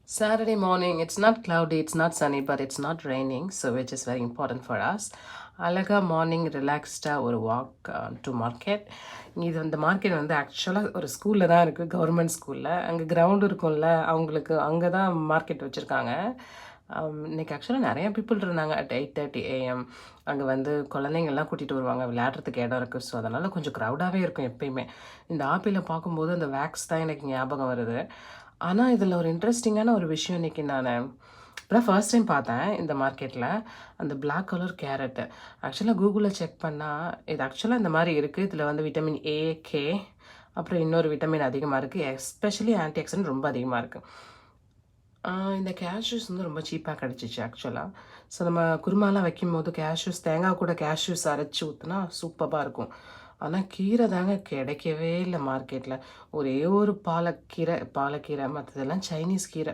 Saturday morning, it's not cloudy, it's not sunny, but it's not raining, so which is very important for us. அழகா morning ரிலாக்ஸ்டாக ஒரு walk to market. இது அந்த market வந்து ஆக்சுவலாக ஒரு ஸ்கூலில் தான் இருக்குது, கவர்மெண்ட் ஸ்கூலில். அங்கே கிரவுண்டு இருக்கும்ல, அவங்களுக்கு அங்கே தான் மார்க்கெட் வச்சுருக்காங்க. இன்றைக்கி ஆக்சுவலாக நிறைய பீப்புள் இருந்தாங்க. அட் 8:30 AM அங்கே வந்து குழந்தைங்கள்லாம் கூட்டிகிட்டு வருவாங்க, விளையாடுறதுக்கு இடம் இருக்குது. ஸோ அதனால் கொஞ்சம் க்ரௌடாகவே இருக்கும் எப்பயுமே. இந்த ஆப்பிளை பார்க்கும்போது அந்த வேக்ஸ் தான் எனக்கு ஞாபகம் வருது. ஆனால் இதில் ஒரு இன்ட்ரெஸ்டிங்கான ஒரு விஷயம் இன்றைக்கி நான் இப்போதான் ஃபர்ஸ்ட் டைம் பார்த்தேன் இந்த மார்க்கெட்டில். அந்த பிளாக் கலர் கேரட்டு ஆக்சுவலாக கூகுளில் செக் பண்ணால் இது ஆக்சுவலாக இந்த மாதிரி இருக்குது. இதில் வந்து விட்டமின் ஏ, கே, அப்புறம் இன்னொரு விட்டமின் அதிகமாக இருக்குது. எஸ்பெஷலி ஆன்டி ஆக்சிடென்ட் ரொம்ப அதிகமாக இருக்குது. இந்த கேஷ்யூஸ் வந்து ரொம்ப சீப்பாக கிடச்சிச்சு ஆக்சுவலாக. ஸோ நம்ம குருமாலாம் வைக்கும்போது கேஷ்யூஸ், தேங்காய் கூட கேஷ்யூஸ் அரைச்சி ஊற்றினா சூப்பராக இருக்கும். ஆனால் கீரை தாங்க கிடைக்கவே இல்லை மார்க்கெட்டில். ஒரே ஒரு பாலக்கீரை, மற்றதெல்லாம் சைனீஸ் கீரை.